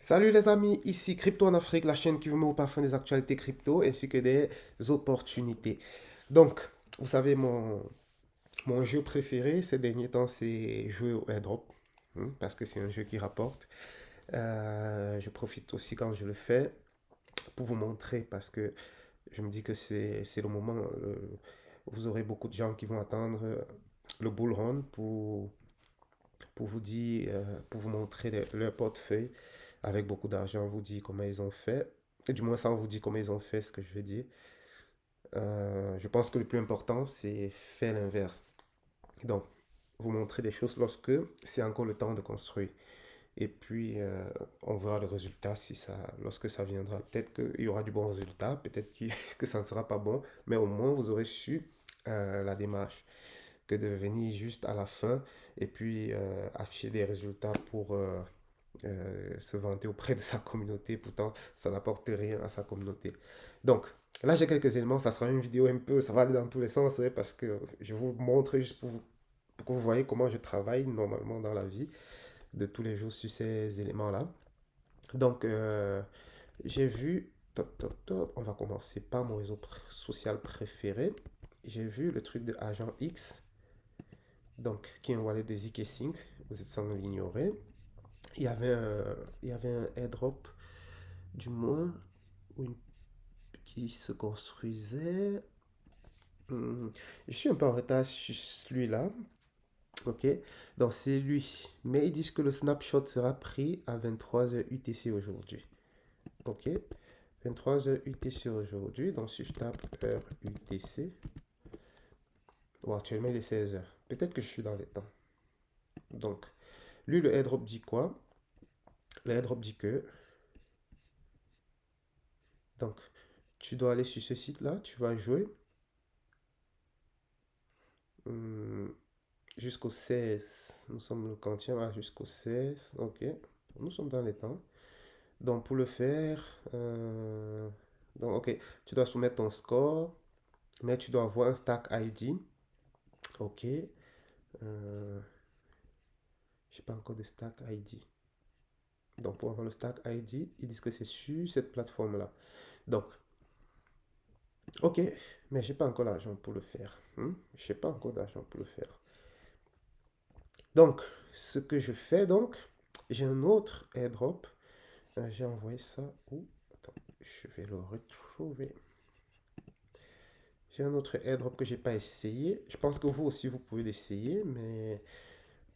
Salut les amis, ici Crypto en Afrique, la chaîne qui vous met au parfum des actualités crypto ainsi que des opportunités. Donc, vous savez, mon jeu préféré ces derniers temps, c'est jouer au airdrop, parce que c'est un jeu qui rapporte. Je profite aussi quand je le fais pour vous montrer, parce que je me dis que c'est le moment, vous aurez beaucoup de gens qui vont attendre le bull run pour vous dire, pour vous montrer leur portefeuille avec beaucoup d'argent, on vous dit comment ils ont fait. Et du moins, ça, on vous dit comment ils ont fait, ce que je veux dire. Je pense que le plus important, c'est faire l'inverse. Donc, vous montrer des choses lorsque c'est encore le temps de construire. Et puis, on verra le résultat si ça, lorsque ça viendra. Peut-être qu'il y aura du bon résultat, peut-être que ça ne sera pas bon, mais au moins, vous aurez su la démarche que de venir juste à la fin et puis afficher des résultats pour se vanter auprès de sa communauté. Pourtant, ça n'apporte rien à sa communauté. Donc, là, j'ai quelques éléments. Ça sera une vidéo un peu, ça va aller dans tous les sens hein, parce que je vous montre juste pour que vous voyez comment je travaille normalement dans la vie de tous les jours sur ces éléments-là. Donc, j'ai vu, top, top, top, on va commencer par mon réseau social préféré. J'ai vu le truc de Agent X, donc qui est un wallet de ZK Sync. Vous êtes sans l'ignorer. Il y avait il y avait un airdrop, du moins, qui se construisait. Je suis un peu en retard sur celui-là. Ok, donc c'est lui. Mais ils disent que le snapshot sera pris à 23h UTC aujourd'hui. Ok, 23h UTC aujourd'hui. Donc si je tape heure UTC, bon, actuellement il est 16h. Peut-être que je suis dans les temps. Donc, lui, le airdrop dit quoi? Le airdrop dit que, donc, tu dois aller sur ce site-là, tu vas jouer hum, jusqu'au 16. Nous sommes le quantième jusqu'au 16. Ok, nous sommes dans les temps. Donc, pour le faire, donc, ok, tu dois soumettre ton score, mais tu dois avoir un stack ID. Ok, j'ai pas encore de stack ID. Donc, pour avoir le stack ID, ils disent que c'est sur cette plateforme-là. Donc, ok, mais j'ai pas encore l'argent pour le faire. J'ai pas encore d'argent pour le faire. Donc, ce que je fais, donc, j'ai un autre airdrop. J'ai envoyé ça où? Attends, je vais le retrouver. J'ai un autre airdrop que j'ai pas essayé. Je pense que vous aussi, vous pouvez l'essayer, mais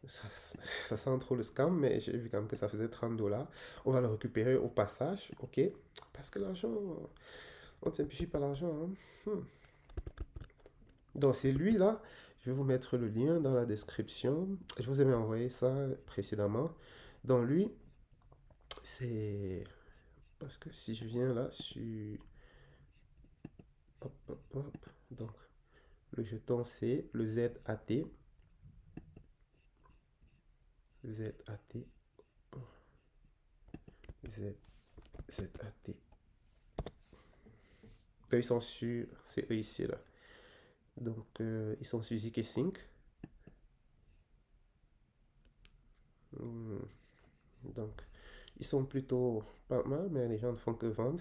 ça, ça sent trop le scam, mais j'ai vu quand même que ça faisait 30 dollars. On va le récupérer au passage, ok? Parce que l'argent, on ne simplifie pas l'argent, hein. Donc c'est lui là. Je vais vous mettre le lien dans la description. Je vous avais envoyé ça précédemment. Dans lui, c'est parce que si je viens là sur hop hop hop, donc le jeton c'est le ZAT, ZAT, Z, ZAT. Eux, ils sont sur, c'est eux ici là. Donc ils sont sur ZK Sync. Hmm, Donc ils sont plutôt pas mal, mais les gens ne font que vendre.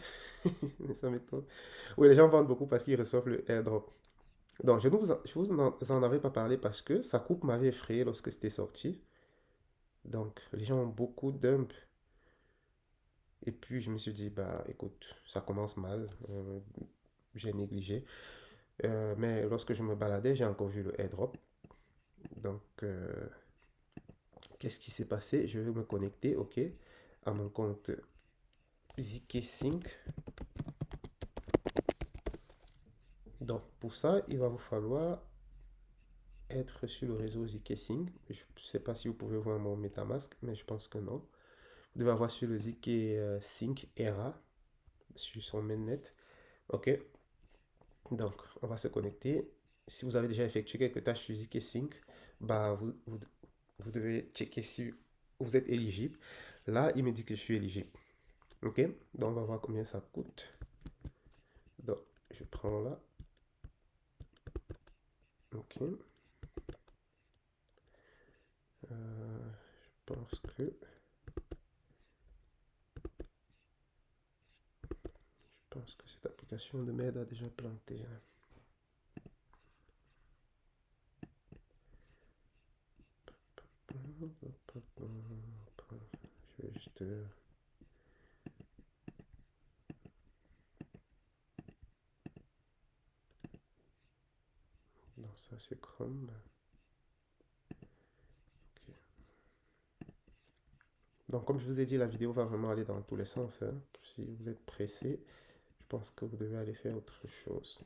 Mais ça m'étonne. Oui, les gens vendent beaucoup parce qu'ils reçoivent le airdrop. Donc, je vous en avais pas parlé parce que sa coupe m'avait effrayé lorsque c'était sorti. Donc, les gens ont beaucoup dump. Et puis, je me suis dit, bah, écoute, ça commence mal. J'ai négligé. Mais lorsque je me baladais, j'ai encore vu le airdrop. Donc, qu'est-ce qui s'est passé? Je vais me connecter, ok, à mon compte ZK-Sync. Donc, pour ça, il va vous falloir être sur le réseau ZK-Sync. Je ne sais pas si vous pouvez voir mon MetaMask, mais je pense que non. Vous devez avoir sur le ZK Sync ERA sur son mainnet. Ok, donc on va se connecter. Si vous avez déjà effectué quelques tâches sur ZK Sync, bah vous devez checker si vous êtes éligible. Là, il me dit que je suis éligible. Ok, donc on va voir combien ça coûte. Donc je prends là. Ok, je pense que pense que cette application de m'aide a déjà planté, hein. Je vais juste... Non, ça c'est Chrome. Ok. Donc comme je vous ai dit, la vidéo va vraiment aller dans tous les sens, hein. Si vous êtes pressé, je pense que vous devez aller faire autre chose.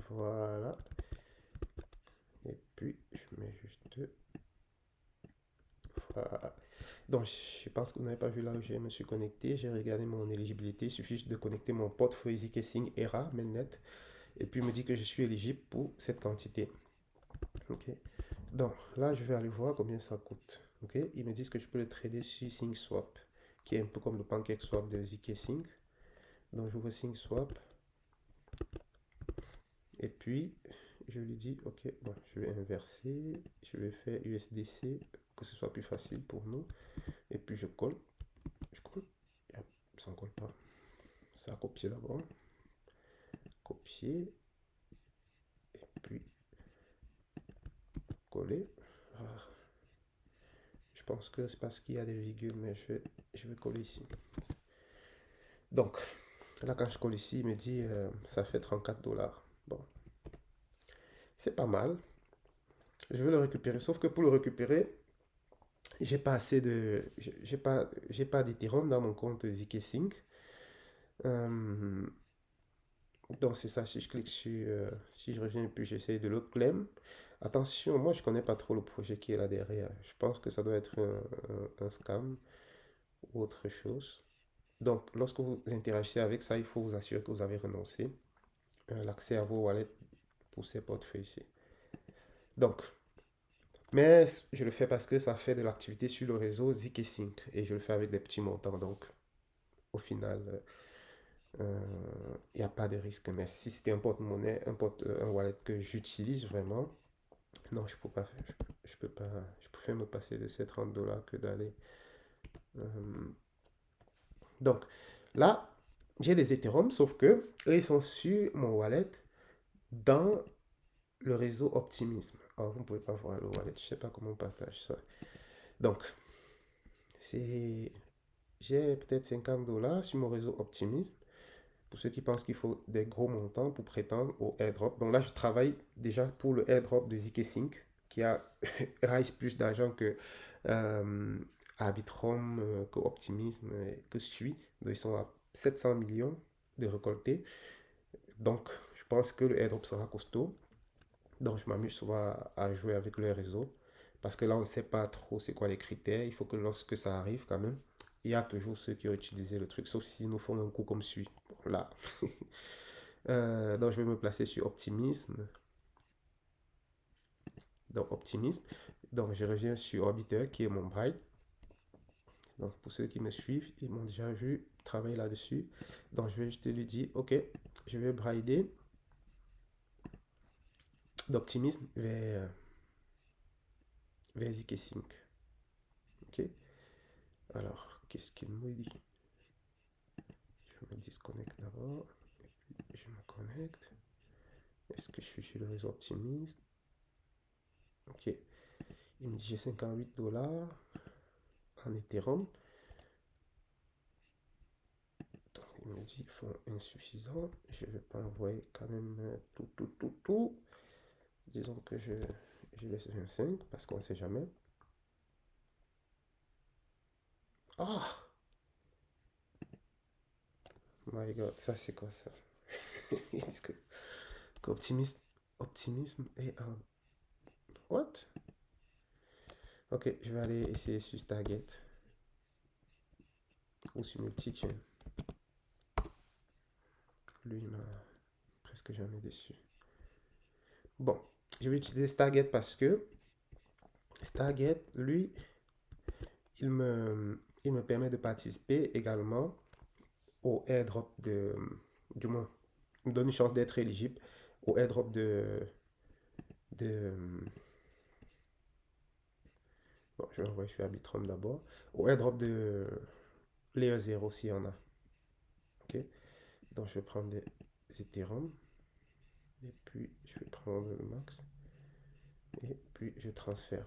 Voilà. Et puis, je mets juste... Voilà. Donc, je pense que vous n'avez pas vu là où je me suis connecté. J'ai regardé mon éligibilité. Il suffit juste de connecter mon portefeuille zCasing ERA, mainnet. Et puis, il me dit que je suis éligible pour cette quantité. Ok. Donc, là, je vais aller voir combien ça coûte. Ok. Ils me disent que je peux le trader sur SyncSwap, qui est un peu comme le PancakeSwap de zCasing. Donc, j'ouvre SyncSwap. Et puis, je lui dis, ok, bon, je vais inverser. Je vais faire USDC, que ce soit plus facile pour nous. Et puis, je colle. Je colle. Hop, ça ne colle pas. Ça a copié d'abord. Copier. Et puis, coller. Ah, je pense que c'est parce qu'il y a des virgules, mais je vais coller ici. Donc, là, quand je colle ici, il me dit ça fait 34 dollars. Bon, c'est pas mal. Je vais le récupérer. Sauf que pour le récupérer, j'ai pas assez de. J'ai pas d'Ethereum dans mon compte zkSync. Euh, donc, c'est ça. Si je clique sur. Si je reviens et puis j'essaye de le claim. Attention, moi, je connais pas trop le projet qui est là derrière. Je pense que ça doit être un scam ou autre chose. Donc, lorsque vous interagissez avec ça, il faut vous assurer que vous avez renoncé l'accès à vos wallets pour ces portefeuilles-ci. Donc, mais je le fais parce que ça fait de l'activité sur le réseau zkSync et je le fais avec des petits montants. Donc, au final, il n'y a pas de risque. Mais si c'était un porte-monnaie, un wallet que j'utilise vraiment, non, je peux pas, je peux pas, je préfère me passer de ces 30 dollars que d'aller. euh, donc, là, j'ai des Ethereum, sauf que eux, ils sont sur mon wallet dans le réseau Optimisme. Alors, vous ne pouvez pas voir le wallet, je ne sais pas comment on partage ça. Donc, c'est j'ai peut-être 50 dollars sur mon réseau Optimisme. Pour ceux qui pensent qu'il faut des gros montants pour prétendre au airdrop. Donc là, je travaille déjà pour le airdrop de zkSync qui a raise plus d'argent que euh, Arbitrum, que Optimism, que Sui. Donc ils sont à 700 millions de récoltés. Donc je pense que le airdrop sera costaud. Donc je m'amuse souvent à jouer avec le réseau. Parce que là, on ne sait pas trop c'est quoi les critères. Il faut que lorsque ça arrive quand même, il y a toujours ceux qui ont utilisé le truc, sauf s'ils nous font un coup comme celui. Bon, là. Donc, je vais me placer sur Optimisme. Donc, Optimisme. Donc, je reviens sur Orbiter, qui est mon bride. Donc, pour ceux qui me suivent, ils m'ont déjà vu travailler là-dessus. Donc, je vais juste lui dire, OK, je vais brider d'Optimisme vers zkSync. OK. Alors, qu'est-ce qu'il me dit? Je me disconnecte d'abord. Et puis, je me connecte. Est-ce que je suis sur le réseau Optimisme? OK. Il me dit j'ai 58 dollars en Ethereum. Donc, il me dit fonds insuffisant. Je ne vais pas envoyer quand même tout. Disons que je laisse 25 parce qu'on ne sait jamais. Ah! Oh my god, ça c'est quoi ça? Ils disent que optimisme est un. What? Ok, je vais aller essayer sur Stargate ou sur Multichain. Lui, il m'a presque jamais déçu. Bon, je vais utiliser Stargate parce que Stargate, lui, il me permet de participer également au airdrop de. Du moins, il me donne une chance d'être éligible au airdrop de Bon, je vais envoyer sur Arbitrum d'abord. Au airdrop de Layer 0 s'il y en a. Ok. Donc je vais prendre des Ethereum. Et puis je vais prendre le max. Et puis je transfère.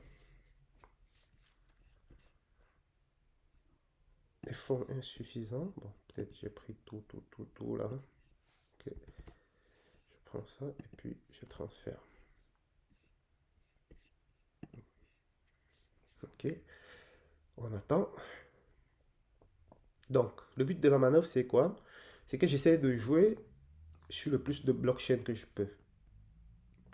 Les fonds insuffisants. Bon, peut-être j'ai pris tout là. Ok. Je prends ça et puis je transfère. Ok. On attend. Donc, le but de la manœuvre, c'est quoi? C'est que j'essaie de jouer sur le plus de blockchains que je peux,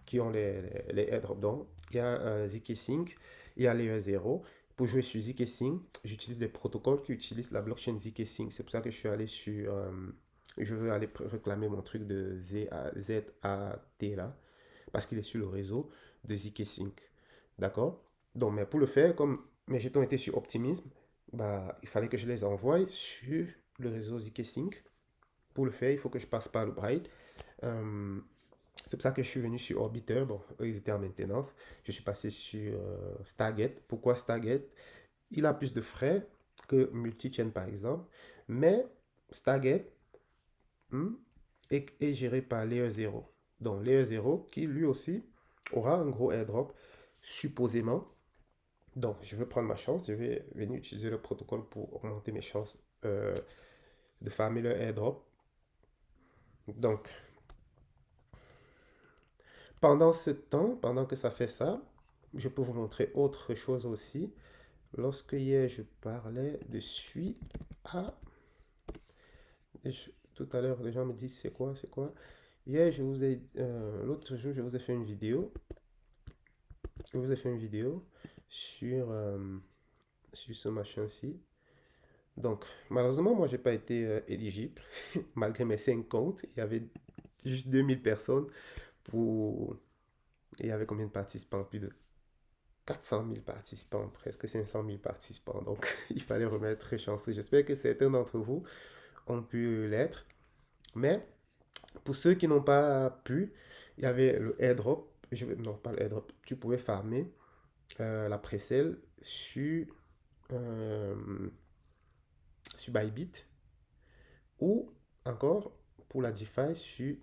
qui ont les airdrops. Donc, il y a zk-Sync, il y a Layer 0. Pour jouer sur zk-Sync, j'utilise des protocoles qui utilisent la blockchain zk-Sync. C'est pour ça que je suis allé sur... je veux aller réclamer mon truc de ZAT là, parce qu'il est sur le réseau de zk-Sync. D'accord? Donc, mais pour le faire, comme mes jetons étaient sur Optimism, bah, il fallait que je les envoie sur le réseau zk-Sync. Pour le faire, il faut que je passe par le Bright. Euh, c'est pour ça que je suis venu sur Orbiter. Bon, eux, ils étaient en maintenance. Je suis passé sur Stargate. Pourquoi Stargate? Il a plus de frais que Multichain, par exemple. Mais Stargate hmm, est géré par Layer 0. Donc, Layer 0, qui lui aussi aura un gros airdrop, supposément. Donc, je vais prendre ma chance. Je vais venir utiliser le protocole pour augmenter mes chances de farmer le airdrop. Donc, pendant ce temps, pendant que ça fait ça, je peux vous montrer autre chose aussi. Lorsque hier je parlais de SUI à... Tout à l'heure, les gens me disent c'est quoi, c'est quoi. Hier, l'autre jour, je vous ai fait une vidéo. Je vous ai fait une vidéo sur, sur ce machin-ci. Donc, malheureusement, moi, j'ai pas été éligible. Malgré mes 5 comptes, il y avait juste 2000 personnes pour... Il y avait combien de participants? Plus de 400 000 participants, presque 500 000 participants. Donc, il fallait remettre très chanceux. J'espère que certains d'entre vous ont pu l'être. Mais pour ceux qui n'ont pas pu, il y avait le airdrop. Non, pas le airdrop. Tu pouvais farmer la précelle euh, sur Bybit ou encore pour la DeFi sur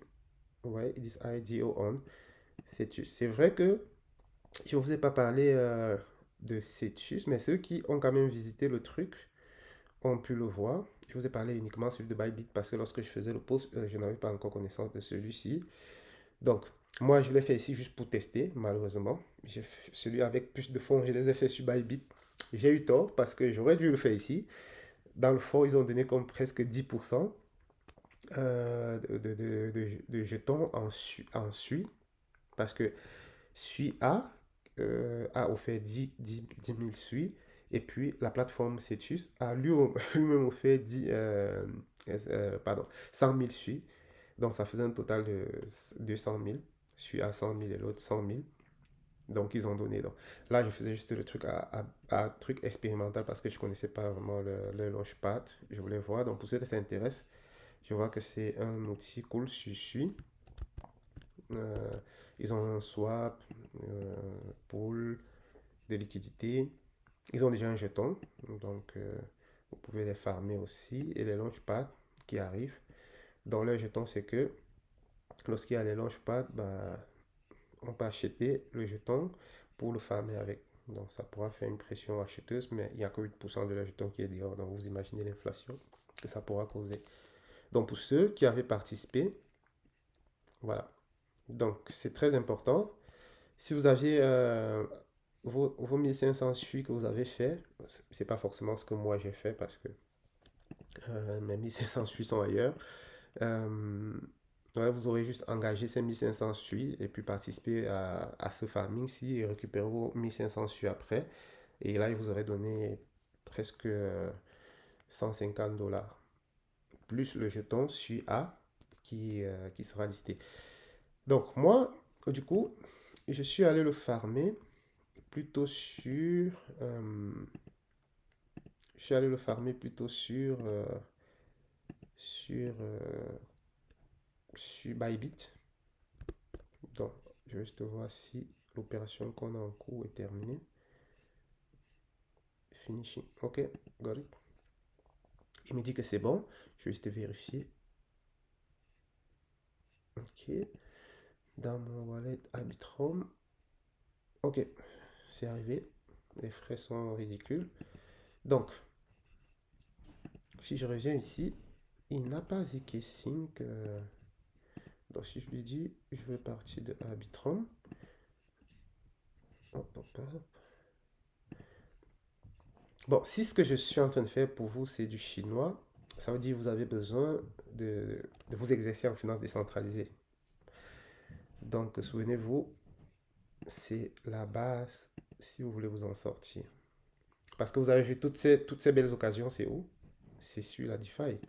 ouais, this IDO on. C'est vrai que je ne vous ai pas parlé de Cetus, mais ceux qui ont quand même visité le truc ont pu le voir. Je vous ai parlé uniquement celui de Bybit parce que lorsque je faisais le post, je n'avais pas encore connaissance de celui-ci. Donc, moi, je l'ai fait ici juste pour tester, malheureusement. Celui avec plus de fonds, je les ai fait sur Bybit. J'ai eu tort parce que j'aurais dû le faire ici. Dans le fond, ils ont donné comme presque 10% de jetons en SUI parce que SUI a offert 10 000 SUI et puis la plateforme Cetus a lui-même offert 100 000 SUI. Donc ça faisait un total de 200 000. SUI à 100 000 et l'autre 100 000. Donc ils ont donné. Donc, là, je faisais juste le truc à truc expérimental parce que je ne connaissais pas vraiment le Launchpad. Je voulais voir. Donc pour ceux que ça intéresse, je vois que c'est un outil cool sur SUI. Euh, ils ont un swap, pool, de liquidité. Ils ont déjà un jeton, donc vous pouvez les farmer aussi. Et les launchpads qui arrivent. Dans leur jeton, c'est que lorsqu'il y a les launchpads, bah, on peut acheter le jeton pour le farmer avec. Donc ça pourra faire une pression acheteuse, mais il n'y a que 8% de la jeton qui est dehors. Donc vous imaginez l'inflation que ça pourra causer. Donc pour ceux qui avaient participé, voilà. Donc c'est très important. Si vous aviez vos 1500 suites que vous avez fait, c'est pas forcément ce que moi j'ai fait parce que mes 1500 suites sont ailleurs. Euh, ouais, vous aurez juste engagé ces 1500 suites et puis participer à ce farming-ci et récupérer vos 1500 suites après. Et là, il vous aurait donné presque 150 dollars. Plus le jeton SUI A qui sera listé. Donc moi, du coup, je suis allé le farmer plutôt sur... je suis allé le farmer plutôt sur, sur Bybit. Donc, je vais juste voir si l'opération qu'on a en cours est terminée. finishing. Ok, got it. Il me dit que c'est bon. Je vais juste vérifier. Ok. Dans mon wallet Arbitrum. Ok, c'est arrivé. Les frais sont ridicules. Donc, si je reviens ici, il n'a pas zk sync. Donc, si je lui dis, je veux partir de Arbitrum. Hop, hop, hop. Bon, si ce que je suis en train de faire pour vous, c'est du chinois, ça veut dire que vous avez besoin de vous exercer en finance décentralisée. Donc, souvenez-vous, c'est la base si vous voulez vous en sortir. Parce que vous avez vu toutes ces belles occasions, c'est où? C'est sur la DeFi.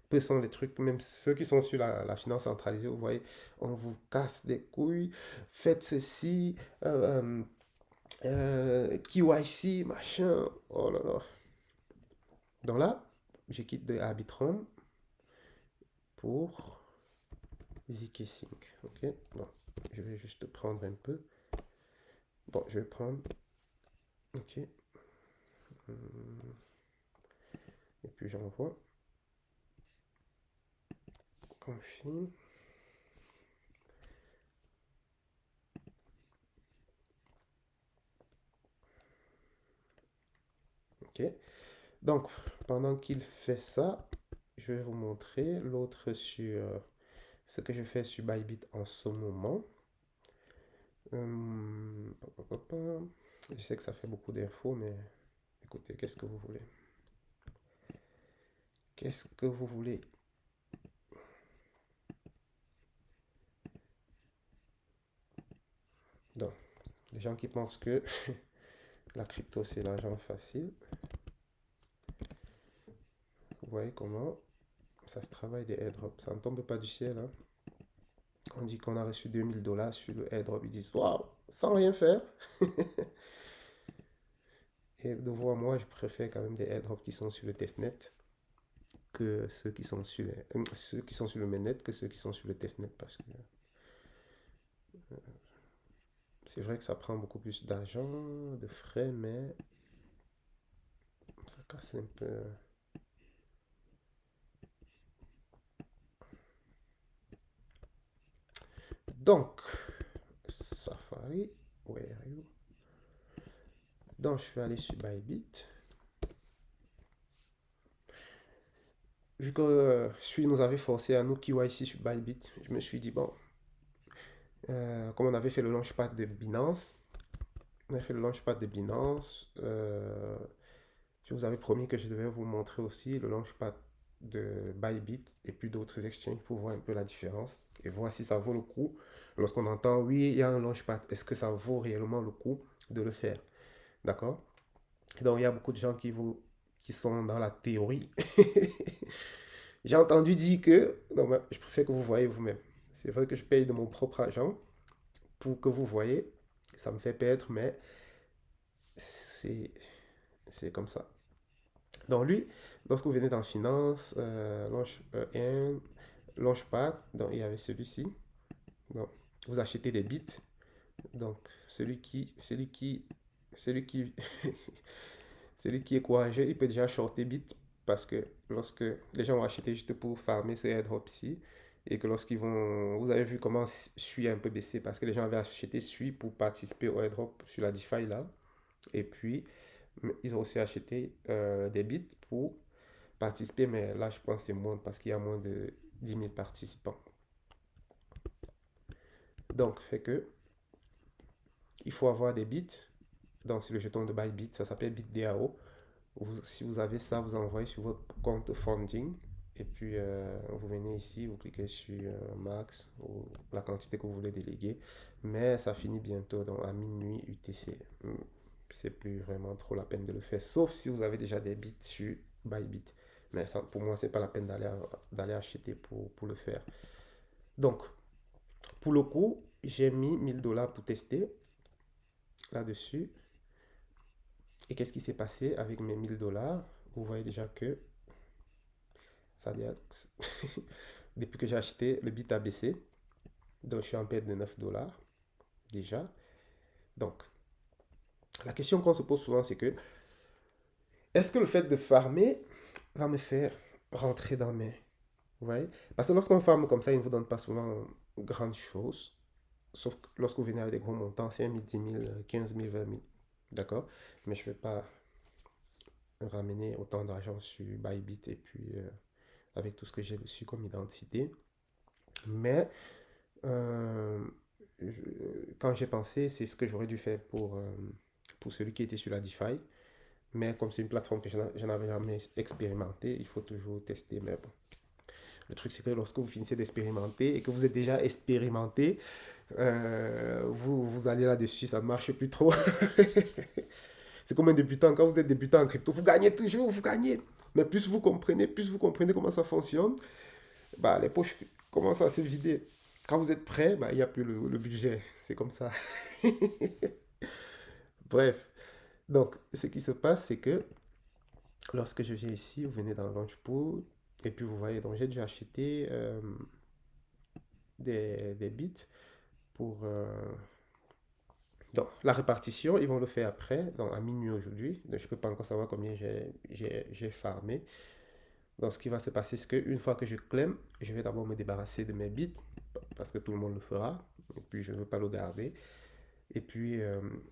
Peu sont les trucs, même ceux qui sont sur la finance centralisée, vous voyez, on vous casse des couilles, faites ceci, KYC, machin, oh là là. Donc là, je quitte de Arbitrum pour zk-sync. Ok, bon, je vais juste prendre un peu. Bon, je vais prendre. Ok. Et puis j'envoie. Confirme. Ok. Donc, pendant qu'il fait ça, je vais vous montrer l'autre sur ce que je fais sur Bybit en ce moment. Je sais que ça fait beaucoup d'infos, mais écoutez, qu'est-ce que vous voulez? Qu'est-ce que vous voulez? Donc, les gens qui pensent que la crypto c'est l'argent facile, vous voyez comment ça se travaille des airdrops. Ça ne tombe pas du ciel. Hein. On dit qu'on a reçu 2000 $ sur le airdrop. Ils disent waouh, sans rien faire. Et de voir moi, je préfère quand même des airdrops qui sont sur le testnet que ceux qui sont sur ceux qui sont sur le mainnet que ceux qui sont sur le testnet parce que c'est vrai que ça prend beaucoup plus d'argent, de frais, mais ça casse un peu. Donc, Safari, where are you? Donc, je vais aller sur Bybit. Vu que Sui nous avait forcé à nous KYC sur Bybit, je me suis dit, bon, comme on avait fait le launchpad de Binance, je vous avais promis que je devais vous montrer aussi le launchpad de Bybit et puis d'autres exchanges pour voir un peu la différence et voir si ça vaut le coup. Lorsqu'on entend, oui, il y a un launchpad, est-ce que ça vaut réellement le coup de le faire? D'accord? Donc, il y a beaucoup de gens qui sont dans la théorie. J'ai entendu dire que, non, mais je préfère que vous voyez vous-même. C'est vrai que je paye de mon propre argent pour que vous voyez. Ça me fait perdre, mais c'est c'est comme ça. Donc lui, lorsque vous venez dans Finance, Launchpad, donc il y avait celui-ci. Donc, vous achetez des bits. Donc, celui qui, celui qui est courageux, il peut déjà shorter bits parce que lorsque les gens vont acheter juste pour farmer ces airdrops-ci, et que lorsqu'ils vont, vous avez vu comment Sui a un peu baissé parce que les gens avaient acheté Sui pour participer au airdrop sur la DeFi là, et puis ils ont aussi acheté des bits pour participer, mais là je pense que c'est moins parce qu'il y a moins de 10 000 participants. Donc, fait que il faut avoir des bits. Donc, sur le jeton de Bybit, ça s'appelle BitDAO. Si vous avez ça, vous envoyez sur votre compte funding. Et puis, vous venez ici, vous cliquez sur max ou la quantité que vous voulez déléguer. Mais ça finit bientôt, donc à minuit UTC. C'est plus vraiment trop la peine de le faire, sauf si vous avez déjà des bits sur Bybit. Mais ça, pour moi, c'est pas la peine d'aller acheter pour le faire. Donc, pour le coup, j'ai mis 1000 $ pour tester là-dessus. Et qu'est-ce qui s'est passé avec mes 1000 $? Vous voyez déjà que ça depuis que j'ai acheté, le bit a baissé. Donc, je suis en perte de 9 $ déjà. Donc, la question qu'on se pose souvent, c'est que Est-ce que le fait de farmer va me faire rentrer dans mes... Vous voyez? Parce que lorsqu'on farme comme ça, il ne vous donne pas souvent grandes choses. Sauf que lorsque vous venez avec des gros montants, 5 000, 10 000, 15 000, 20 000. D'accord? Mais je ne vais pas ramener autant d'argent sur Bybit et puis avec tout ce que j'ai dessus comme identité. Mais euh, je- quand j'ai pensé, c'est ce que j'aurais dû faire pour celui qui était sur la DeFi. Mais comme c'est une plateforme que je n'avais jamais expérimenté, il faut toujours tester. Mais bon, le truc, c'est que lorsque vous finissez d'expérimenter et que vous êtes déjà expérimenté, vous allez là-dessus, ça ne marche plus trop. C'est comme un débutant. Quand vous êtes débutant en crypto, vous gagnez toujours, vous gagnez. Mais plus vous comprenez comment ça fonctionne, bah, les poches commencent à se vider. Quand vous êtes prêt, bah, il n'y a plus le budget. C'est comme ça. Bref. Donc, ce qui se passe, c'est que lorsque je viens ici, vous venez dans Launchpool, et puis vous voyez, donc j'ai dû acheter des bits pour... donc, la répartition, ils vont le faire après, donc à minuit aujourd'hui. Donc, je ne peux pas encore savoir combien j'ai farmé. Donc, ce qui va se passer, c'est qu'une fois que je claim, je vais d'abord me débarrasser de mes bits, parce que tout le monde le fera, et puis je ne veux pas le garder. Et puis,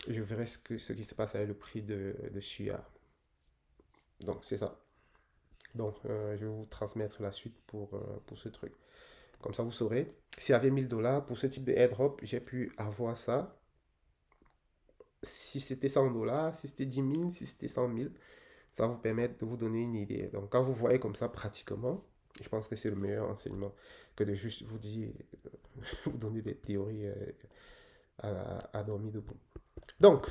je verrai ce qui se passe avec le prix de SUA. Donc, c'est ça. Donc, je vais vous transmettre la suite pour ce truc. Comme ça, vous saurez. S'il y avait 1000 $ pour ce type de airdrop, j'ai pu avoir ça. Si c'était 100 $, si c'était 10 000, si c'était 100 000, ça va vous permettre de vous donner une idée. Donc, quand vous voyez comme ça pratiquement, je pense que c'est le meilleur enseignement que de juste vous dire, vous donner des théories à dormir debout. Donc,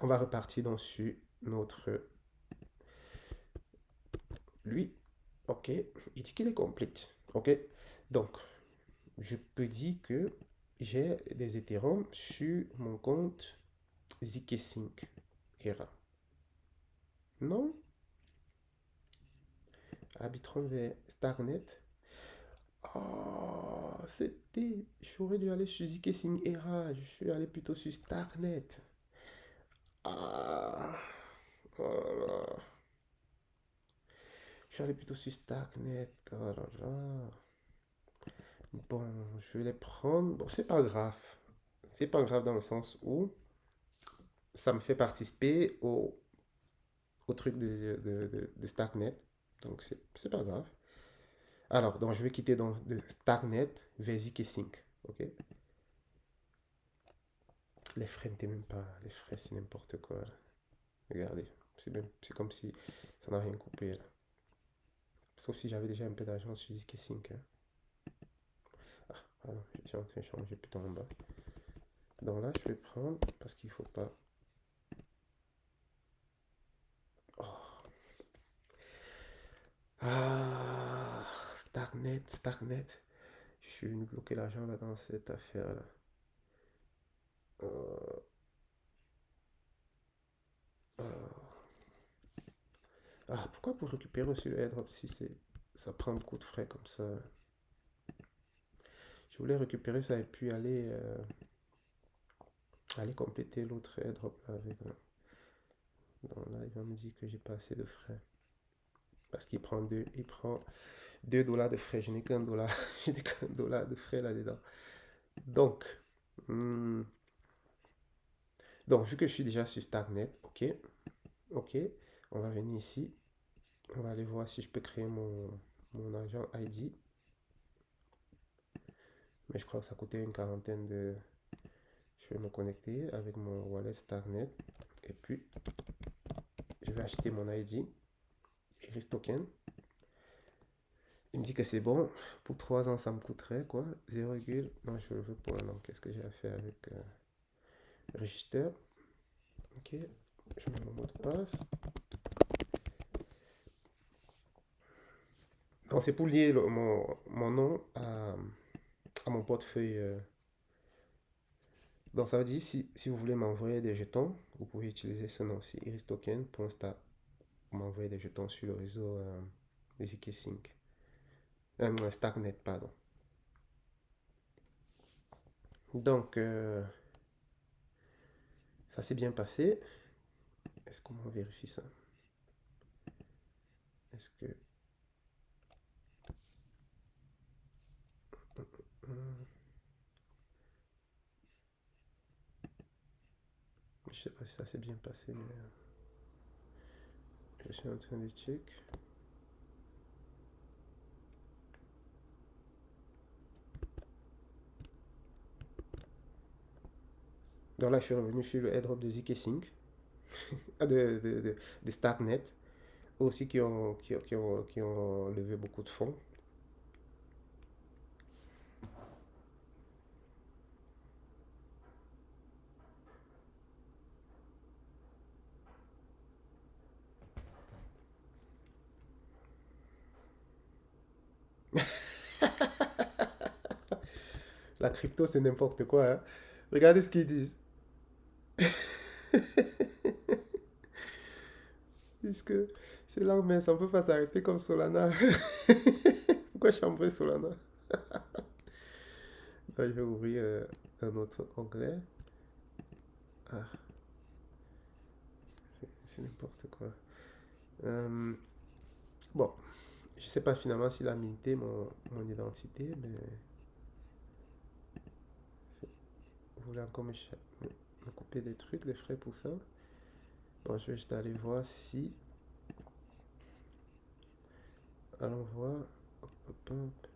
on va repartir donc sur notre... Lui, ok, il dit qu'il est complète. Ok, donc, je peux dire que j'ai des Ethereum sur mon compte zkSync Era. Non? Arbitrum vers Starnet. Oh, c'était. J'aurais dû aller sur zkSync Era. Je suis allé plutôt sur Starnet. Ah, oh là là. Je suis allé plutôt sur Starnet. Oh là là. Bon, je vais les prendre. Bon, c'est pas grave. C'est pas grave dans le sens où ça me fait participer au truc de Starknet. Donc, c'est pas grave. Alors, donc, je vais quitter donc de Starknet vers zkSync. OK? Les frais n'étaient même pas. Les frais, c'est n'importe quoi, là. Regardez. C'est comme si ça n'a rien coupé, là. Sauf si j'avais déjà un peu d'argent sur zkSync, hein. Ah, pardon. Tiens, tiens, j'ai plutôt en bas. Donc là, je vais prendre parce qu'il faut pas. Oh. Ah, Starknet. Je suis venu bloquer l'argent là dans cette affaire-là. Euh, euh, Ah, pourquoi pour récupérer sur le airdrop si ça prend beaucoup de frais comme ça? Je voulais récupérer ça et puis aller compléter l'autre airdrop là avec. Donc là, il va me dire que j'ai pas assez de frais. Parce il prend 2 $ de frais. Je n'ai qu'un dollar. Je n'ai qu'un dollar de frais là-dedans. Donc, hmm, donc, vu que je suis déjà sur Starknet, ok, ok, on va venir ici. On va aller voir si je peux créer mon agent ID. Mais je crois que ça coûtait une quarantaine de... Je vais me connecter avec mon wallet Starknet. Et puis, je vais acheter mon ID. Iris Token. Il me dit que c'est bon. Pour 3 ans, ça me coûterait quoi? 0, non, je le veux pour un an. Qu'est-ce que j'ai à faire avec Register? Ok. Je mets mon mot de passe. Non, c'est pour lier mon nom à mon portefeuille. Donc, ça veut dire si vous voulez m'envoyer des jetons, vous pouvez utiliser ce nom-ci, Iris Token, pour m'envoyer des jetons sur le réseau zkSync. Starknet, pardon. Donc, ça s'est bien passé. Est-ce qu'on vérifie ça? Est-ce que... Hmm, je sais pas si ça s'est bien passé, mais je suis en train de check. Donc là, je suis revenu sur le airdrop de ZK Sync, de Starknet, aussi qui ont levé beaucoup de fonds. La crypto, c'est n'importe quoi, hein. Regardez ce qu'ils disent. Puisque c'est là, mais ça ne peut pas s'arrêter comme Solana. Pourquoi chambrer Solana? Donc, je vais ouvrir un autre onglet. Ah, c'est n'importe quoi. Euh, bon, je sais pas finalement s'il a minté mon identité, mais vous voulez encore me couper des trucs, des frais pour ça? Bon, je vais juste aller voir si. Allons voir. Hop, hop, hop.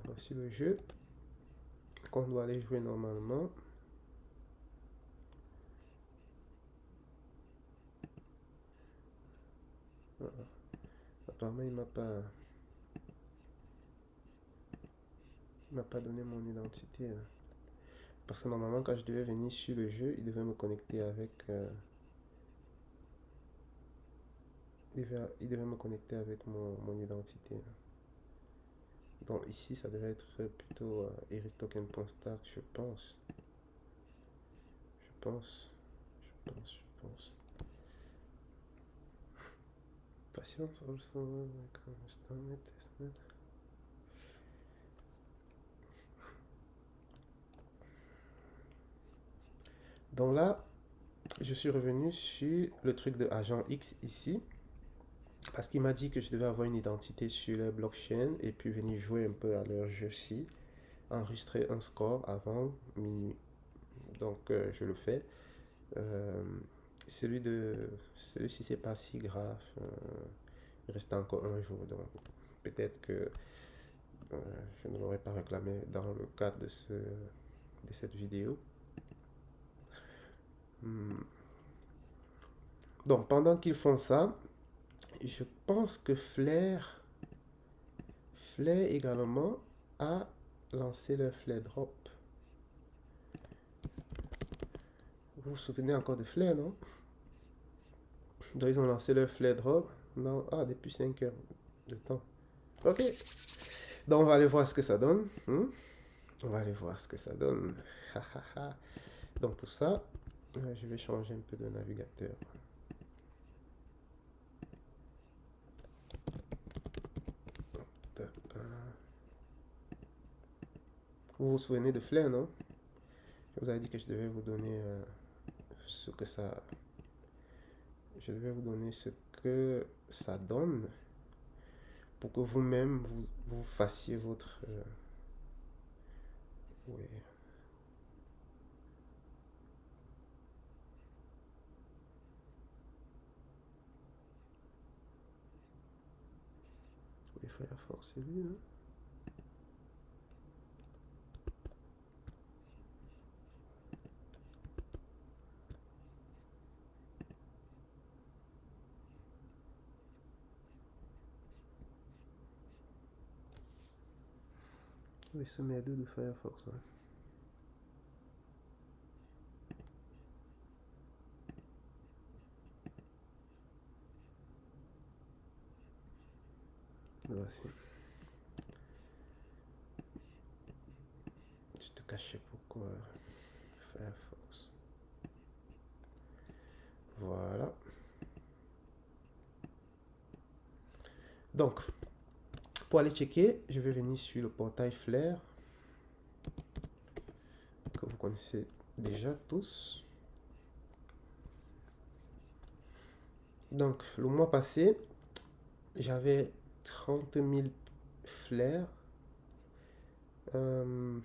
Voici le jeu qu'on doit aller jouer normalement. Apparemment, il m'a pas donné mon identité, là. Parce que normalement, quand je devais venir sur le jeu, il devait me connecter avec. Il devait me connecter avec mon identité, là. Donc ici, ça devait être plutôt iristoken.stack, je pense. Je pense. Je pense. Patience, also, testnet. Donc là, je suis revenu sur le truc de Agent X ici. Parce qu'il m'a dit que je devais avoir une identité sur la blockchain et puis venir jouer un peu à leur jeu-ci, enregistrer un score avant minuit. Donc je le fais. Euh, celui-ci c'est pas si grave. Il reste encore un jour, donc peut-être que euh, je ne l'aurais pas réclamé dans le cadre de cette vidéo. Hmm. Donc pendant qu'ils font ça, je pense que Flair également a lancé leur Flair Drop. Vous vous souvenez encore de Flair, non? Donc ils ont lancé leur Flair Drop. Non, depuis 5 heures de temps. Ok. Donc on va aller voir ce que ça donne. On va aller voir ce que ça donne. Donc pour ça, je vais changer un peu de navigateur. Vous vous souvenez de Flair, non? Je vous avais dit que je devais vous donner ce que ça... Je devais vous donner ce que ça donne pour que vous-même, vous fassiez votre... oui. Oui, Firefox, c'est lui, hein? Oui, ce met deux de Firefox, hein. Voici. Tu te cachais pourquoi Firefox. Voilà. Donc, pour aller checker, je vais venir sur le portail Flair. que vous connaissez déjà tous. Donc, le mois passé, j'avais 30 000 flares. Euh,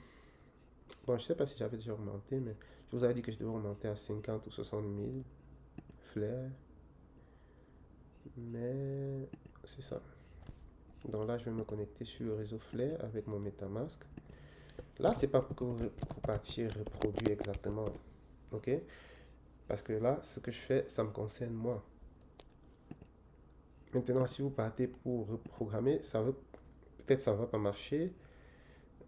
bon, je sais pas si j'avais déjà augmenté, mais je vous avais dit que je devais augmenter à 50 ou 60 000 flares. Mais c'est ça. Donc là, je vais me connecter sur le réseau Flare avec mon MetaMask. Là, c'est pas pour que vous partiez reproduire exactement. OK? Parce que là, ce que je fais, ça me concerne moi. Maintenant, si vous partez pour reprogrammer, ça veut peut-être ça va pas marcher.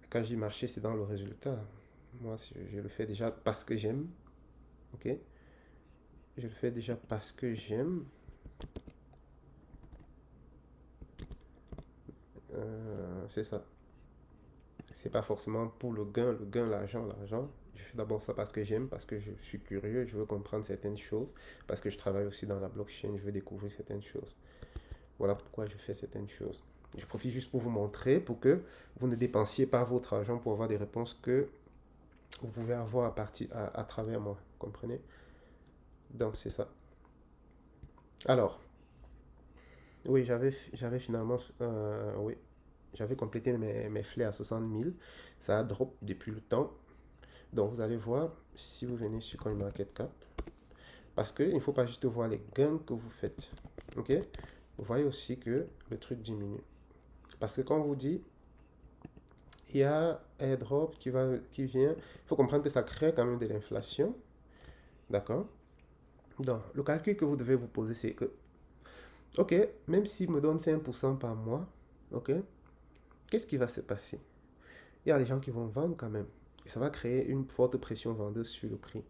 Quand je dis marcher, c'est dans le résultat. Moi, je le fais déjà parce que j'aime. OK? Je le fais déjà parce que j'aime. C'est ça. C'est pas forcément pour le gain, l'argent, l'argent. Je fais d'abord ça parce que j'aime, parce que je suis curieux, je veux comprendre certaines choses, parce que je travaille aussi dans la blockchain, je veux découvrir certaines choses. Voilà pourquoi je fais certaines choses. Je profite juste pour vous montrer, pour que vous ne dépensiez pas votre argent pour avoir des réponses que vous pouvez avoir à travers moi. Comprenez? Donc c'est ça. Alors, oui, j'avais finalement, oui, j'avais complété mes flets à 60 000. Ça a drop depuis le temps. Donc vous allez voir si vous venez sur CoinMarketCap. Parce qu'il ne faut pas juste voir les gains que vous faites. OK? Vous voyez aussi que le truc diminue. Parce que quand on vous dit, il y a airdrop qui vient, il faut comprendre que ça crée quand même de l'inflation. D'accord? Donc, le calcul que vous devez vous poser, c'est que, OK, même s'il me donne 5% par mois, OK, qu'est-ce qui va se passer? Il y a des gens qui vont vendre quand même. Et ça va créer une forte pression vendeuse sur le prix.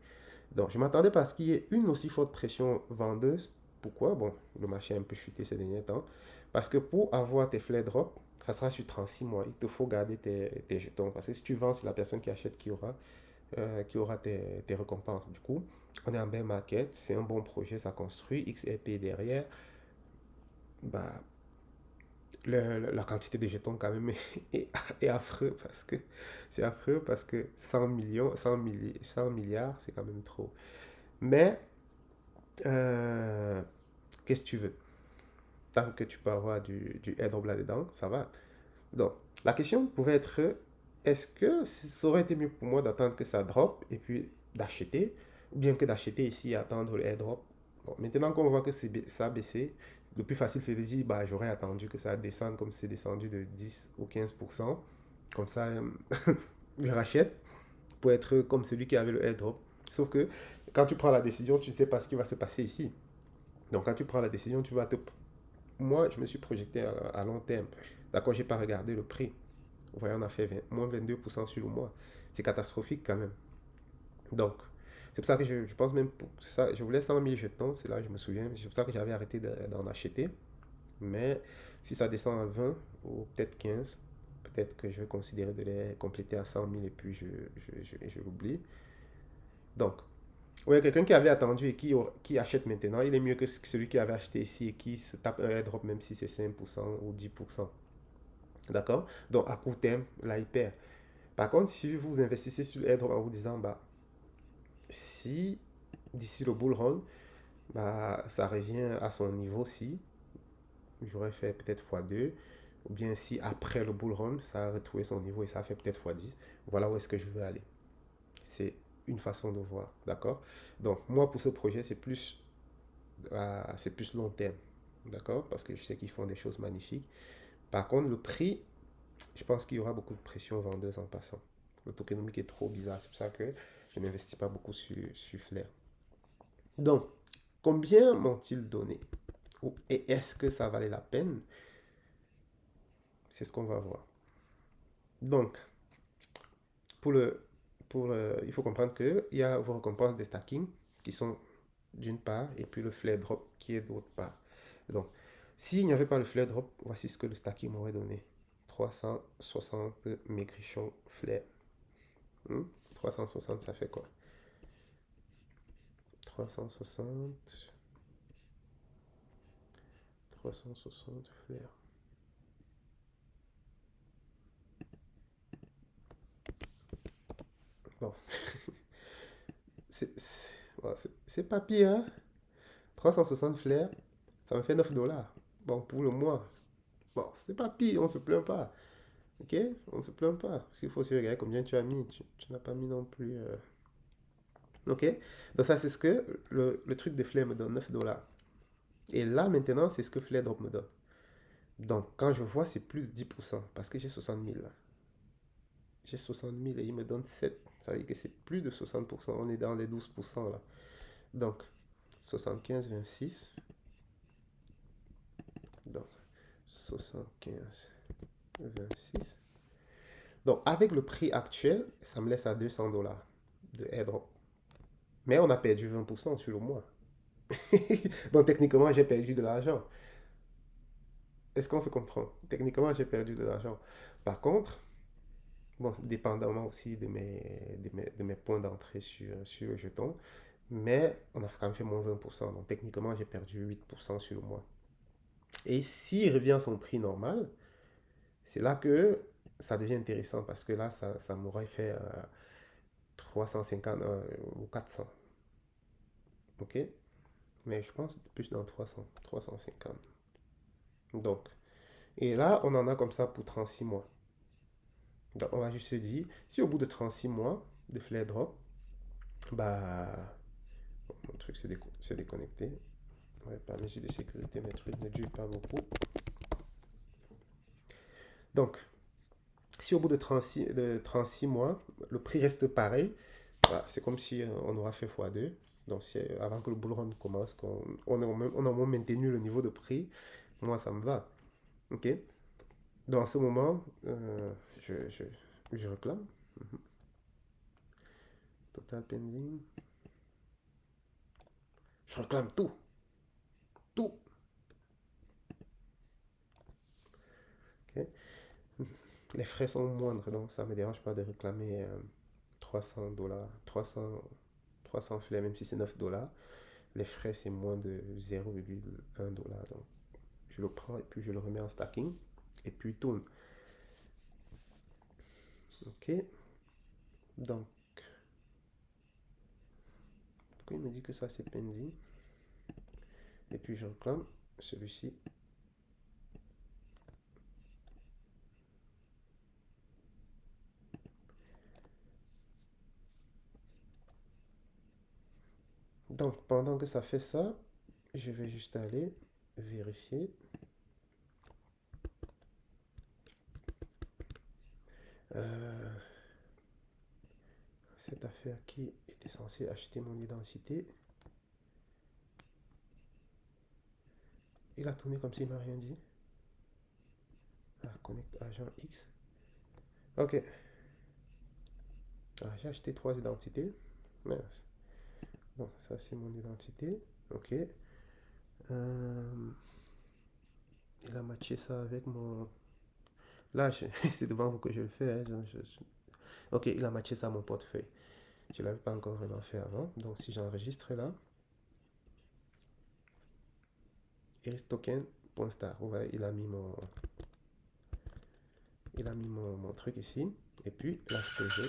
Donc, je m'attendais pas à ce qu'il y ait une aussi forte pression vendeuse. Pourquoi? Bon, le marché a un peu chuté ces derniers temps. Parce que pour avoir tes flare drop, ça sera sur 36 mois. Il te faut garder tes jetons. Parce que si tu vends, c'est la personne qui achète qui aura tes récompenses. Du coup, on est en bear market. C'est un bon projet, ça construit. XRP derrière. Bah, la quantité de jetons quand même est affreux parce que c'est affreux parce que 100 millions, 100 milliards, c'est quand même trop. Mais Euh, qu'est-ce que tu veux? Tant que tu peux avoir du airdrop là-dedans, ça va. Donc, la question pouvait être, est-ce que ça aurait été mieux pour moi d'attendre que ça drop et puis d'acheter, ou bien que d'acheter ici et attendre le airdrop? Bon, maintenant qu'on voit que ça a baissé, le plus facile c'est de dire, bah, j'aurais attendu que ça descende comme c'est descendu de 10 ou 15%. Comme ça, je rachète pour être comme celui qui avait le airdrop. Sauf que quand tu prends la décision, tu ne sais pas ce qui va se passer ici. Donc, quand tu prends la décision, tu vas te. Moi, je me suis projeté à long terme. D'accord, j'ai pas regardé le prix. Vous voyez, on a fait moins 22% sur le mois. C'est catastrophique quand même. Donc, c'est pour ça que je pense même pour ça. Je voulais 100 000 jetons, c'est là que je me souviens. C'est pour ça que j'avais arrêté d'en acheter. Mais si ça descend à 20 ou peut-être 15, peut-être que je vais considérer de les compléter à 100 000 et puis je l'oublie. Donc, ouais, quelqu'un qui avait attendu et qui achète maintenant, il est mieux que celui qui avait acheté ici et qui se tape un airdrop même si c'est 5% ou 10%. D'accord? Donc à court terme, là, il perd. Par contre, si vous investissez sur l'airdrop en vous disant, bah, si d'ici le bull run, bah, ça revient à son niveau, si j'aurais fait peut-être x2, ou bien si après le bull run, ça a retrouvé son niveau et ça a fait peut-être x10, voilà où est-ce que je veux aller. C'est une façon de voir, d'accord? Donc moi, pour ce projet, c'est plus long terme, d'accord? Parce que je sais qu'ils font des choses magnifiques. Par contre, le prix, je pense qu'il y aura beaucoup de pression vendeuse en passant. Le tokenomique est trop bizarre, c'est pour ça que je n'investis pas beaucoup sur Flair. Donc, combien m'ont-ils donné? Et est-ce que ça valait la peine? C'est ce qu'on va voir. Donc, il faut comprendre qu'il y a vos récompenses des stacking qui sont d'une part, et puis le flare drop qui est d'autre part. Donc, s'il n'y avait pas le flare drop, voici ce que le stacking m'aurait donné. 360 maigrichons flare. 360, ça fait quoi? 360. 360 flare. Bon, bon, c'est pas pire, hein? 360 flares, ça me fait 9 dollars. Bon, pour le mois. Bon, c'est pas pire, on se plaint pas. Ok? On se plaint pas. Parce qu'il faut aussi regarder combien tu as mis. Tu n'as pas mis non plus. Ok? Donc, ça, c'est ce que le truc de Flare me donne 9 dollars. Et là, maintenant, c'est ce que Flare Drop me donne. Donc, quand je vois, c'est plus de 10%. Parce que j'ai 60 000 là. J'ai 60 000 et il me donne 7. Ça veut dire que c'est plus de 60%. On est dans les 12% là. Donc, 75, 26. Donc, 75, 26. Donc, avec le prix actuel, ça me laisse à 200 dollars de airdrop. Mais on a perdu 20% sur le mois. Donc, techniquement, j'ai perdu de l'argent. Est-ce qu'on se comprend? Techniquement, j'ai perdu de l'argent. Par contre, bon, dépendamment aussi de mes points d'entrée sur le jeton, mais on a quand même fait moins 20%. Donc, techniquement, j'ai perdu 8% sur le mois. Et s'il revient à son prix normal, c'est là que ça devient intéressant parce que là, ça m'aurait fait 350 ou 400. Ok? Mais je pense plus dans 300, 350. Donc, et là, on en a comme ça pour 36 mois. Donc, on va juste se dire, si au bout de 36 mois de flare drop, bah, mon truc s'est déconnecté. Ouais, par mesure de sécurité, mes trucs ne durent pas beaucoup. Donc, si au bout de 36 mois, le prix reste pareil, bah, c'est comme si on aura fait x2. Donc, avant que le bull run commence, on a au moins maintenu le niveau de prix, moi, ça me va. Ok? Donc, à ce moment, je réclame. Total pending. Je réclame tout. Tout. Ok? Les frais sont moindres, donc ça ne me dérange pas de réclamer 300 dollars, 300 frais, même si c'est 9 dollars. Les frais, c'est moins de 0,1 dollar. Donc, je le prends et puis je le remets en stacking. Et puis, il tourne. Ok. Donc, pourquoi il me dit que ça, c'est pending? Et puis, je réclame celui-ci. Donc, pendant que ça fait ça, je vais juste aller vérifier. Cette affaire qui était censée acheter mon identité. Il a tourné comme s'il m'a rien dit. Ah, connect agent X. Ok. Ah, j'ai acheté 3 identités. Mince. Bon, ça c'est mon identité. Ok. Il a matché ça avec mon. Là, c'est devant vous que je le fais. Hein. Ok, il a matché ça à mon portefeuille. Je ne l'avais pas encore vraiment fait avant. Donc, si j'enregistre là, Iris token.star. Vous voyez, il a mis mon truc ici. Et puis, là, je peux jouer.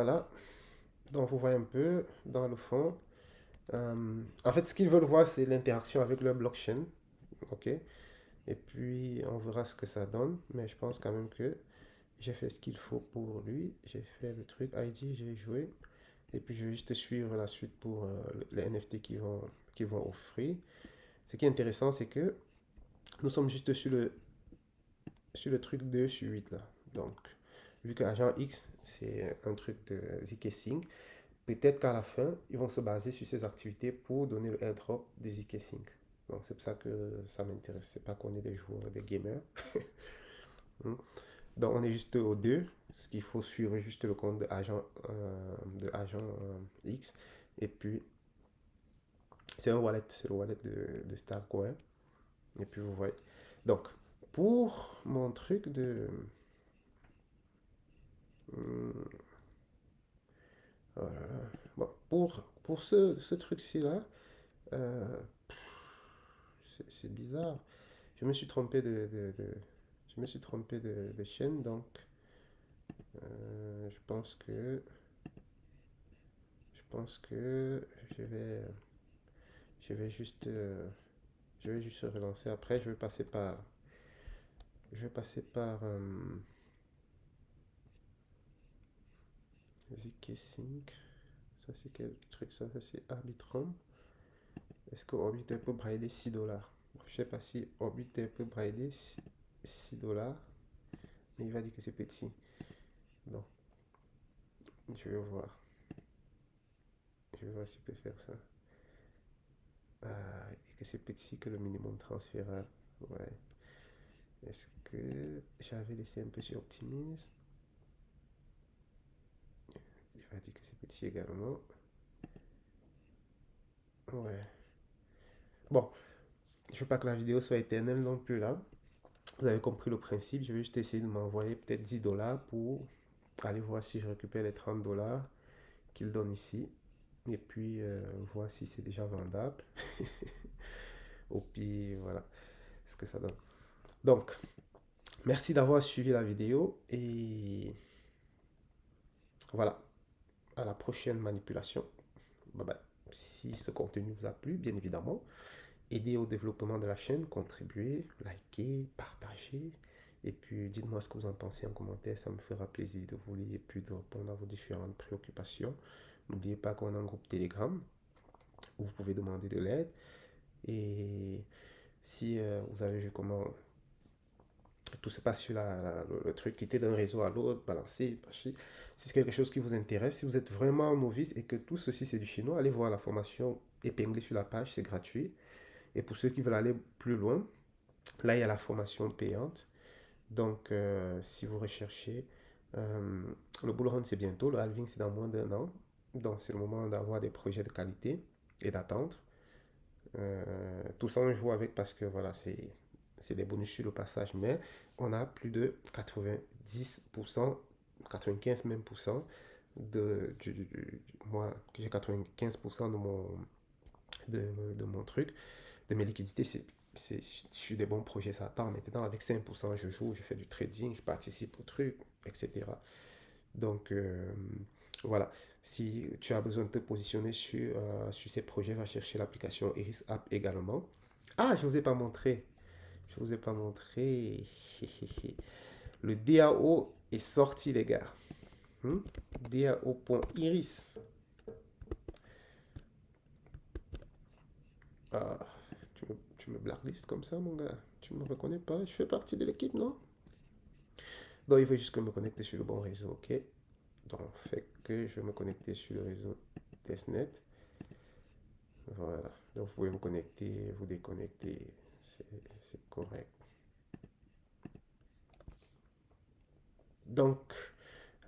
ça là. Donc, vous voyez un peu dans le fond. En fait, ce qu'ils veulent voir, c'est l'interaction avec leur blockchain. OK? Et puis, on verra ce que ça donne. Mais je pense quand même que j'ai fait ce qu'il faut pour lui. J'ai fait le truc ID, j'ai joué. Et puis, je vais juste suivre la suite pour les NFT qu'ils vont offrir. Ce qui est intéressant, c'est que nous sommes juste sur le truc 2 sur 8 là. Donc, vu que Agent X, c'est un truc de ZK Sync, peut-être qu'à la fin, ils vont se baser sur ces activités pour donner le airdrop des ZK Sync. Donc, c'est pour ça que ça m'intéresse. C'est pas qu'on est des joueurs, des gamers. Hmm. Donc, on est juste au 2. Ce qu'il faut suivre juste le compte de agent X. Et puis, c'est un wallet. C'est le wallet de Starcoin. Et puis, vous voyez. Donc, pour mon truc de. Hmm, oh là là. Bon, pour ce truc-ci là, euh, c'est bizarre. Je me suis trompé je me suis trompé de chaîne, donc je pense que je pense que je vais je vais juste je vais juste relancer. Après, je vais passer par ZK-Sync. Ça c'est quel truc ça? Ça c'est Arbitrum. Est-ce que Orbiter peut brailler 6 dollars? Je sais pas si Orbiter peut brailler 6 dollars, mais il va dire que c'est petit. Non, je vais voir. Je vais voir s'il peut faire ça. Et que c'est petit que le minimum transférable. Ouais. Est-ce que j'avais laissé un peu sur Optimise? Il va dire que c'est petit également. Ouais. Bon, je veux pas que la vidéo soit éternelle non plus là. Vous avez compris le principe. Je vais juste essayer de m'envoyer peut-être 10 dollars pour aller voir si je récupère les 30 dollars qu'il donne ici. Et puis voir si c'est déjà vendable. Au pire, voilà ce que ça donne. Donc, merci d'avoir suivi la vidéo et voilà, à la prochaine manipulation. Bye bye. Si ce contenu vous a plu, bien évidemment, aidez au développement de la chaîne, contribuez, likez, partagez. Et puis dites-moi ce que vous en pensez en commentaire, ça me fera plaisir de vous lire et puis de répondre à vos différentes préoccupations. N'oubliez pas qu'on a un groupe Telegram où vous pouvez demander de l'aide. Et si vous avez vu comment tout se passe sur le truc, quitter d'un réseau à l'autre, balancer, si c'est quelque chose qui vous intéresse, si vous êtes vraiment novice et que tout ceci c'est du chinois, allez voir la formation épinglée sur la page, c'est gratuit. Et pour ceux qui veulent aller plus loin, là il y a la formation payante. Donc si vous recherchez, euh, le bull run c'est bientôt, le halving c'est dans moins d'un an. Donc c'est le moment d'avoir des projets de qualité et d'attendre. Tout ça, on joue avec parce que voilà, c'est des bonus sur le passage, mais on a plus de 90%, 95 même pour cent moi, j'ai 95% de mon truc, de mes liquidités, c'est sur des bons projets, ça part maintenant. Avec 5% je joue, je fais du trading, je participe au truc, etc. Donc, voilà. Si tu as besoin de te positionner sur ces projets, va chercher l'application Iris App également. Ah, je ne vous ai pas montré. Je ne vous ai pas montré. Le DAO est sorti, les gars. DAO.iris. Ah, tu me blacklistes comme ça, mon gars. Tu ne me reconnais pas. Je fais partie de l'équipe, non? Donc, il faut juste que je me connecte sur le bon réseau, ok? Donc, fait que je vais me connecter sur le réseau testnet. Voilà. Donc, vous pouvez vous connecter, vous déconnecter. C'est correct. Donc,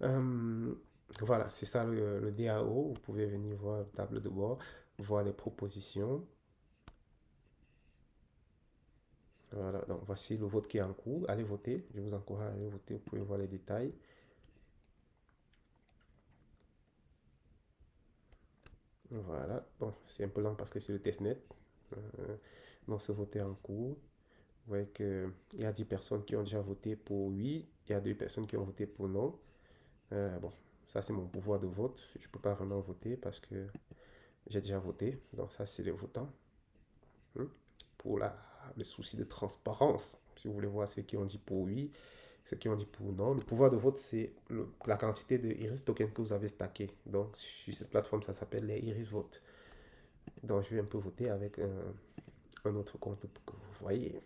euh, voilà, c'est ça le DAO. Vous pouvez venir voir la table de bord, voir les propositions. Voilà, donc voici le vote qui est en cours. Allez voter. Je vous encourage à aller voter. Vous pouvez voir les détails. Voilà. Bon, c'est un peu lent parce que c'est le testnet. Euh, donc, ce vote est en cours. Vous voyez qu'il y a 10 personnes qui ont déjà voté pour oui. Il y a 2 personnes qui ont voté pour non. Bon, Ça, c'est mon pouvoir de vote. Je ne peux pas vraiment voter parce que j'ai déjà voté. Donc ça, c'est les votants. Hein. Pour le souci de transparence, si vous voulez voir ceux qui ont dit pour oui, ceux qui ont dit pour non. Le pouvoir de vote, c'est la quantité de Iris token que vous avez stacké. Donc sur cette plateforme, ça s'appelle les Iris Vote. Donc je vais un peu voter avec un autre compte pour que vous voyez.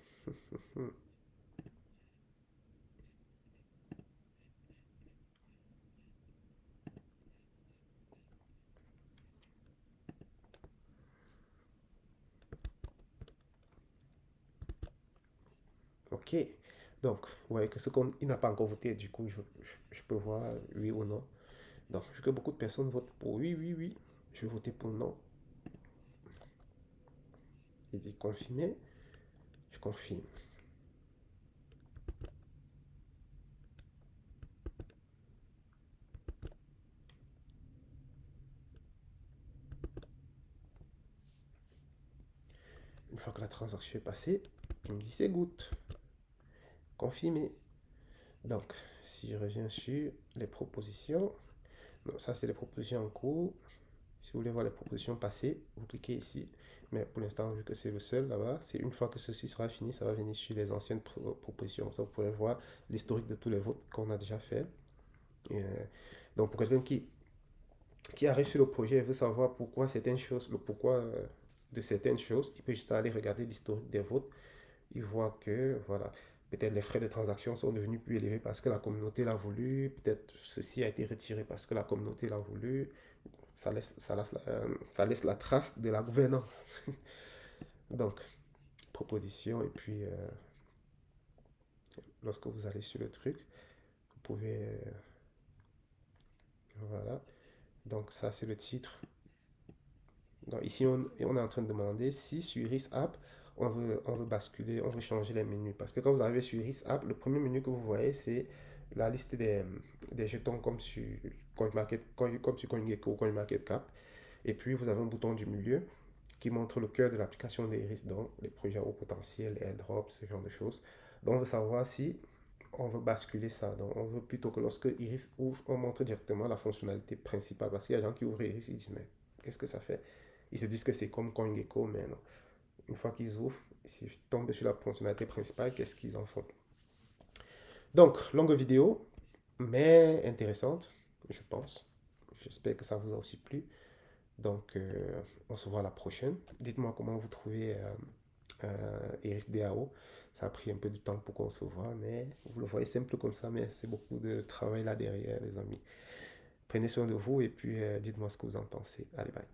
Ok. Donc, vous voyez que ce qu'on il n'a pas encore voté, du coup, je peux voir oui ou non. Donc, vu que beaucoup de personnes votent pour oui, oui, oui, je vais voter pour non. Il dit confirmer, je confirme. Une fois que la transaction est passée, il me dit c'est good. Confirmer. Donc, si je reviens sur les propositions, non, ça c'est les propositions en cours. Si vous voulez voir les propositions passées, vous cliquez ici. Mais pour l'instant, vu que c'est le seul là-bas, c'est une fois que ceci sera fini, ça va venir sur les anciennes propositions. Ça, vous pourrez voir l'historique de tous les votes qu'on a déjà fait. Et, donc, pour quelqu'un qui arrive sur le projet et veut savoir pourquoi certaines choses, le pourquoi de certaines choses, il peut juste aller regarder l'historique des votes. Il voit que, voilà, peut-être les frais de transaction sont devenus plus élevés parce que la communauté l'a voulu, peut-être ceci a été retiré parce que la communauté l'a voulu. Ça laisse la trace de la gouvernance. Donc, proposition, et puis lorsque vous allez sur le truc, vous pouvez, voilà. Donc, ça, c'est le titre. Donc, ici, on est en train de demander si sur Iris App, on veut basculer, on veut changer les menus. Parce que quand vous arrivez sur Iris App, le premier menu que vous voyez, c'est la liste des jetons comme sur CoinGecko ou CoinMarketCap. Et puis, vous avez un bouton du milieu qui montre le cœur de l'application d'Iris, donc les projets à haut potentiel, airdrop, ce genre de choses. Donc, on veut savoir si on veut basculer ça. Donc, on veut plutôt que lorsque Iris ouvre, on montre directement la fonctionnalité principale. Parce qu'il y a des gens qui ouvrent Iris, ils disent, mais qu'est-ce que ça fait? Ils se disent que c'est comme CoinGecko, mais non. Une fois qu'ils ouvrent, s'ils tombent sur la fonctionnalité principale, qu'est-ce qu'ils en font? Donc, longue vidéo, mais intéressante, je pense. J'espère que ça vous a aussi plu. Donc, on se voit à la prochaine. Dites-moi comment vous trouvez Iris DAO. Ça a pris un peu de temps pour qu'on se voit, mais vous le voyez simple comme ça, mais c'est beaucoup de travail là derrière, les amis. Prenez soin de vous et puis dites-moi ce que vous en pensez. Allez, bye.